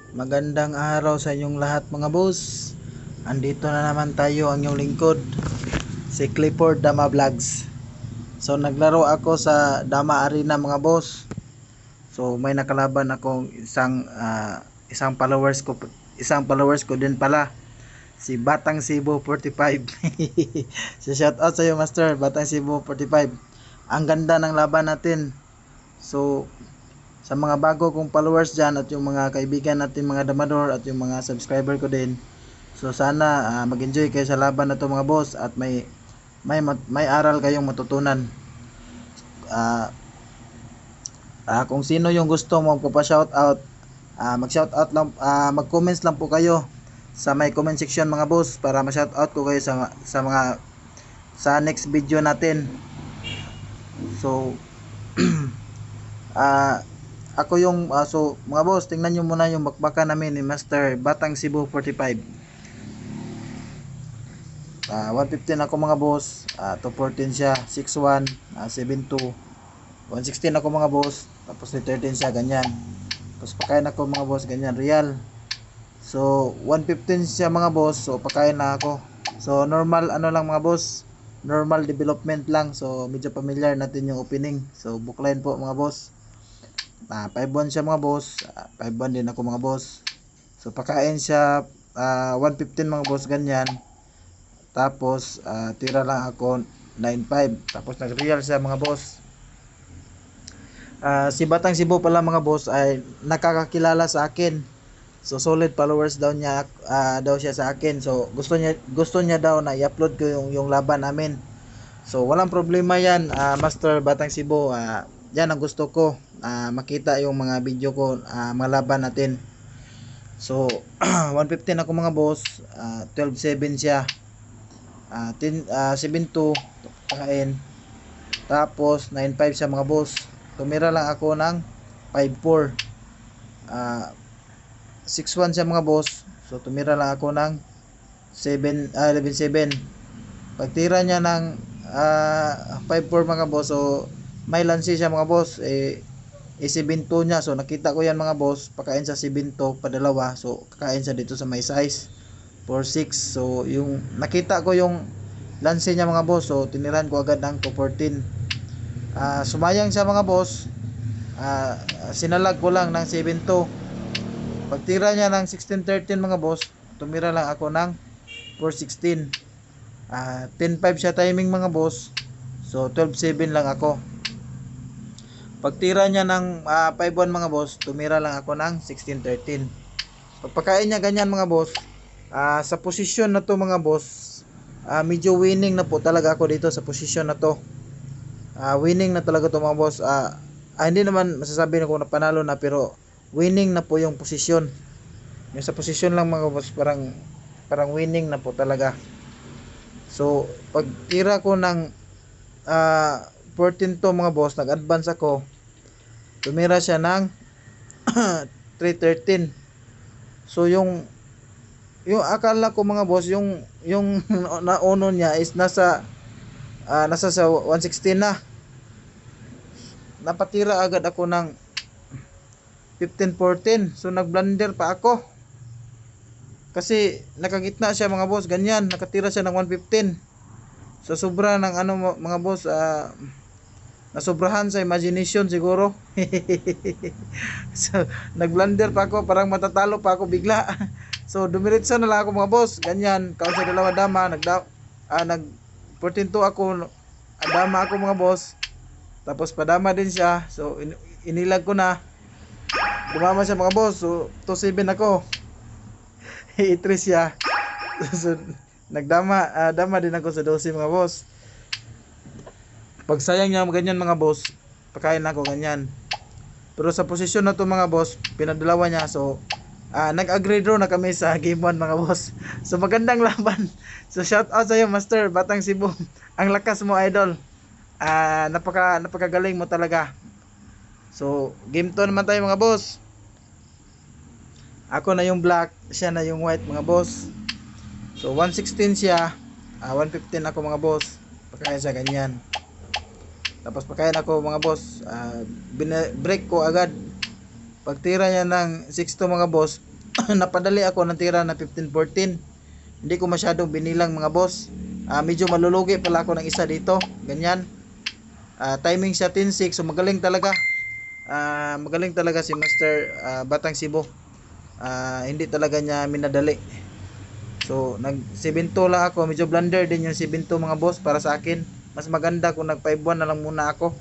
Magandang araw sa inyong lahat mga boss. Andito na naman tayo ang inyong lingkod, si Clifford Dama Vlogs. So naglaro ako sa Dama Arena mga boss. So may nakalaban akong isang followers ko din pala, si Batang Cebu 45. So shout out sa iyo Master Batang Cebu 45. Ang ganda ng laban natin. So sa mga bago kong followers dyan at yung mga kaibigan natin mga damador at yung mga subscriber ko din, so sana mag-enjoy kayo sa laban na to mga boss at may aral kayong matutunan. uh, kung sino yung gusto mo magpapa-shoutout, mag-shoutout lang, mag-comments lang po kayo sa may comment section mga boss para ma-shoutout ko kayo sa next video natin. So uh, ako yung so mga boss, tingnan nyo muna yung bakbakan namin ni Master Batang Cebu 45. 115 ako mga boss, 214 siya, 61, 72, 116 ako mga boss, tapos 13 siya, ganyan. Tapos pakain ako mga boss, ganyan, real. So 115 siya mga boss, so pakain na ako. So normal ano lang mga boss, normal development lang. So medyo familiar natin yung opening. So bookline po mga boss. 5-1 siya mga boss, 5-1 din ako mga boss. So pakain siya 115 mga boss, ganyan. Tapos tira lang ako 9-5. Tapos nag-real siya mga boss. Si Batang Cebu pala mga boss ay nakakakilala sa akin. So solid followers daw siya sa akin. So gusto niya daw na i-upload ko yung laban namin. So walang problema yan, Master Batang Cebu. Yan ang gusto ko, makita yung mga video ko, mga laban natin. So 115 ako mga boss, 12-7 siya, 7-2 pakain. Tapos 9-5 siya mga boss. Tumira lang ako ng 5-4, 6-1 siya mga boss. So tumira lang ako ng 11-7. Pagtira niya ng 5-4 mga boss, so may lansi siya mga boss, i-7-2 niya. So nakita ko yan mga boss, pakain sa 7-2 padalawa. So kakain siya dito sa may size 4-6. So yung nakita ko yung lansi niya mga boss, so tiniran ko agad ng 214. Sumayang siya mga boss, sinalag ko lang ng 7-2. Pagtira niya ng 16-13 mga boss, tumira lang ako ng 4-16. 10-5 siya timing mga boss, so 12-7 lang ako. Pagtira niya ng 5-1 mga boss, tumira lang ako ng 16-13. Pagpakain niya ganyan mga boss, sa posisyon na to mga boss, medyo winning na po talaga ako dito sa posisyon na to. Winning na talaga to mga boss. Hindi naman masasabi na kung napanalo na, pero winning na po yung posisyon. Yung sa posisyon lang mga boss, parang winning na po talaga. So pagtira ko ng 14 to mga boss, nag-advance ako, tumira siya ng 313. So yung akala ko mga boss, yung nauno niya is nasa sa 116 na. Napatira agad ako ng 15-14. So nagblunder pa ako, kasi nakagitna siya mga boss, ganyan, nakatira siya ng 115. So sobra ng ano mga boss, nasobrahan sa imagination siguro. So nagblunder pa ako, parang matatalo pa ako bigla. So dumiretso na lang ako mga boss, ganyan, kaon sa dalawa dama, nag 14-2 ako, dama ako mga boss. Tapos padama din siya, so inilag ko na, dumama siya mga boss. So 2-7 ako, i-3 siya. So dama din ako sa 12 mga boss. Pag sayang niya ganyan mga boss, pakain ako ganyan. Pero sa posisyon na to mga boss, pinadalawa niya. So nag-agree draw na kami sa game 1 mga boss. So magandang laban. So shout out sa iyo Master Batang Cebu. Ang lakas mo idol. Napakagaling mo talaga. So game 2 naman tayo mga boss. Ako na yung black, siya na yung white mga boss. So 116 siya, 115 ako mga boss. Pagkaya siya ganyan. Tapos pagkain ako mga boss, break ko agad. Pagtira niya ng 6 to mga boss, napadali ako ng tira na 15-14. Hindi ko masyadong binilang mga boss. Medyo malulugi pala ako ng isa dito. Ganyan. Timing siya 10-6. So magaling talaga. Magaling talaga si Master Batang Cebu. Hindi talaga niya minadali. So nag 7-2 lang ako. Medyo blunder din yung 7-2 mga boss para sa akin. Mas maganda kung nag 5-1 na lang muna ako.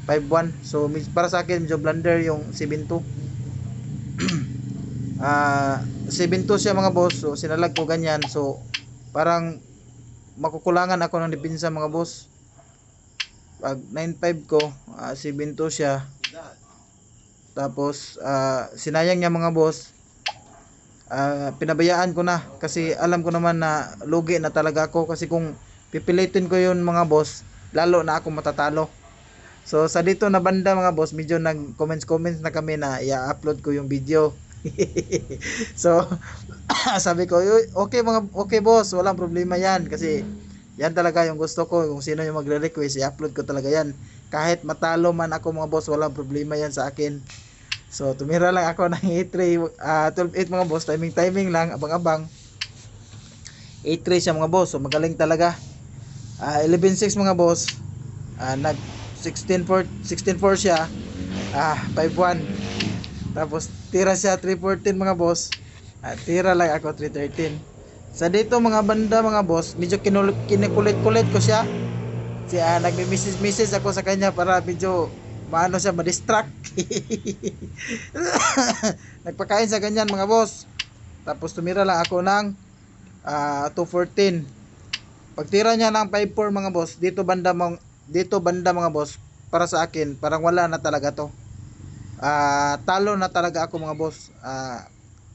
5-1. So para sa akin medyo blunder yung 7-2. 7-2 siya mga boss. So sinalag ko ganyan. So parang makukulangan ako ng depensa mga boss. Pag 9-5 ko, 7-2 siya. Tapos sinayang niya mga boss. Pinabayaan ko na kasi alam ko naman na lugi na talaga ako, kasi kung pipilitin ko yun mga boss, lalo na ako matatalo. So sa dito na banda mga boss, medyo nag comments na kami na i-upload ko yung video. So sabi ko, okay boss, walang problema yan, kasi yan talaga yung gusto ko. Kung sino yung magre-request, i-upload ko talaga yan. Kahit matalo man ako mga boss, walang problema yan sa akin. So tumira lang ako ng 8-3, 12-8 mga boss. Timing lang, abang-abang. 8-3 siya mga boss. So magaling talaga. 11-6 mga boss. Nag 16-4 siya. 5-1. Tapos tira siya 3-14 mga boss. Tira lang ako 3-13. Sa dito mga banda mga boss, medyo kinikulit-kulit ko siya. Nagme-message ako sa kanya para medyo maano siya, ma-distract. Nagpakain sa ganyan mga boss. Tapos tumira lang ako ng 2-14. Pagtira niya ng 5-4 mga boss, dito banda mga boss, para sa akin parang wala na talaga to. Talo na talaga ako mga boss.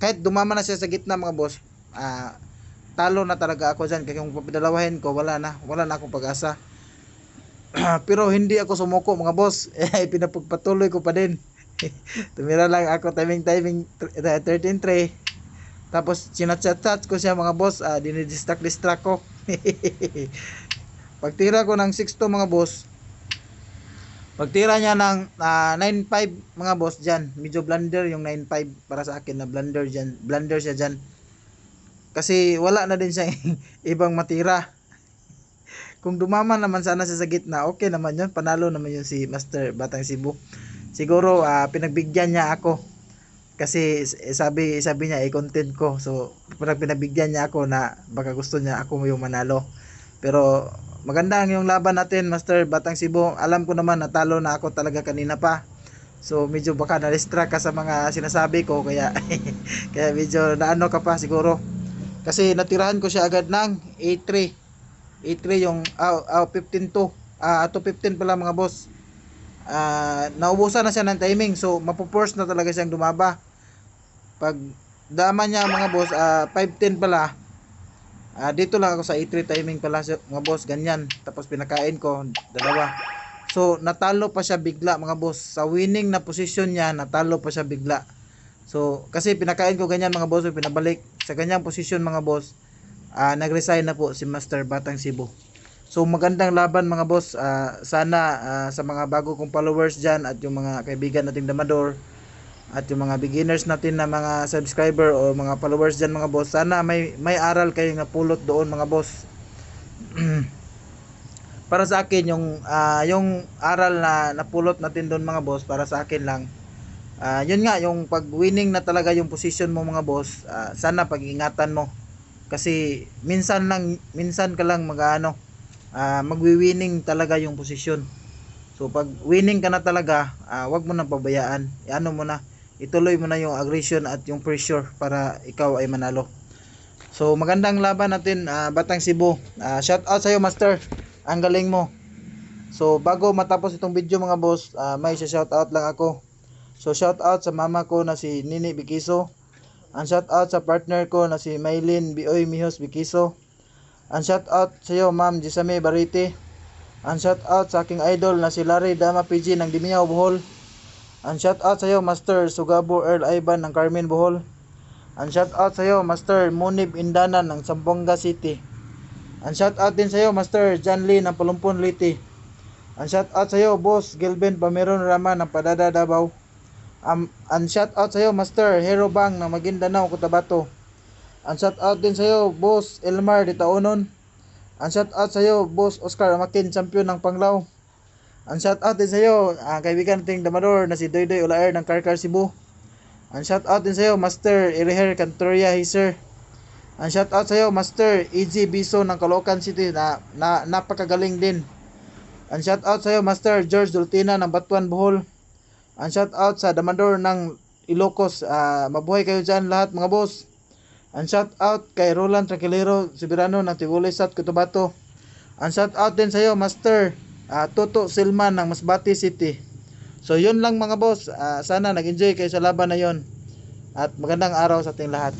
Kahit dumama na siya sa gitna mga boss, talo na talaga ako dyan. Kaya kung papadalawahin ko, wala na akong pag-asa. Pero hindi ako sumuko mga boss. Pinapagpatuloy ko pa din. Tumira lang ako timing 13-3. Tapos sinat-chat ko siya mga boss. Dinidistract ko. Pagtira ko ng 6-2 mga boss, pagtira niya ng 9-5 mga boss dyan, medyo blunder yung 9-5 para sa akin, na blunder siya dyan. Kasi wala na din siya ibang matira. Kung dumama naman sana siya sa gitna, okay naman yun. Panalo naman yun si Master Batang Cebu. Siguro pinagbigyan niya ako. Kasi sabi niya i-content ko. So pinagbigyan niya ako na baka gusto niya ako yung manalo. Pero maganda ang yung laban natin, Master Batang Cebu. Alam ko naman natalo na ako talaga kanina pa. So medyo baka na-distract ka sa mga sinasabi ko, kaya kaya medyo naano ka pa siguro. Kasi natirahan ko siya agad ng 8-3 yung 15-2. 2-15 pala mga boss. Naubusan na siya ng timing, so mapoforce na talaga siyang dumaba. Pag dama niya mga boss, 5-10 pala. Dito lang ako sa 8-3 timing pala mga boss, ganyan. Tapos pinakain ko dalawa. So natalo pa siya bigla mga boss. Sa winning na position niya, natalo pa siya bigla. So kasi pinakain ko ganyan mga boss, pinabalik sa ganyang position mga boss. Nag-resign na po si Master Batang Cebu. So magandang laban mga boss. Sana sa mga bago kong followers dyan, at yung mga kaibigan nating damador, at yung mga beginners natin na mga subscriber o mga followers dyan mga boss, sana may aral kayong napulot doon mga boss. Para sa akin yung aral na napulot natin doon mga boss, para sa akin lang, yun nga, yung pag winning na talaga yung position mo mga boss, sana pag-ingatan mo. Kasi minsan ka lang magwi-winning talaga yung posisyon. So pag winning ka na talaga, wag mo nang pabayaan. Ituloy mo na yung aggression at yung pressure para ikaw ay manalo. So magandang laban natin, Batang Cebu. Shout out sa iyo Master. Ang galing mo. So bago matapos itong video mga boss, may shout out lang ako. So shout out sa mama ko na si Nini Bikiso. Ang shout out sa partner ko na si Maylin Bioy Mijos Bikiso. Ang shout out sa iyo Ma'am Jisame Barite. Ang shout out sa aking idol na si Larry Dama PG ng Dimiao Bohol. Ang shout out sa iyo Master Sugabo Earl Ivan ng Carmen Bohol. Ang shout out sa iyo Master Munib Indana ng Zamboanga City. Ang shout out din sa iyo Master John Lee ng Palumpon Liti. Ang shout out sa iyo Boss Gilben Pameron Rama ng Padada Davao. Ang shout out sa'yo, Master Hero Bang ng Maguindanao, Cotabato. Ang shout out din sa'yo, Boss Elmar de Taonon. Ang shout out sa'yo, Boss Oscar Amakin, champion ng Panglao. Ang shout out din sa'yo, ang kaibigan nating damador na si Doydoy Ulaer ng Karkar Cebu. Ang shout out din sa'yo, Master Iriher Cantoria Hiser. Ang shout out sa'yo, Master EG Biso ng Caloocan City na napakagaling din. Ang shout out sa'yo, Master George Dultina ng Batuan, Bohol. Ang shout out sa damador ng Ilocos. Mabuhay kayo dyan lahat mga boss. Ang shout out kay Roland Tranquilero Soberano ng Tibuloy South, Cotabato. Ang shout out din sa iyo, Master Toto Silman ng Masbate City. So yun lang mga boss. Sana nag-enjoy kayo sa laban na yon. At magandang araw sa ating lahat.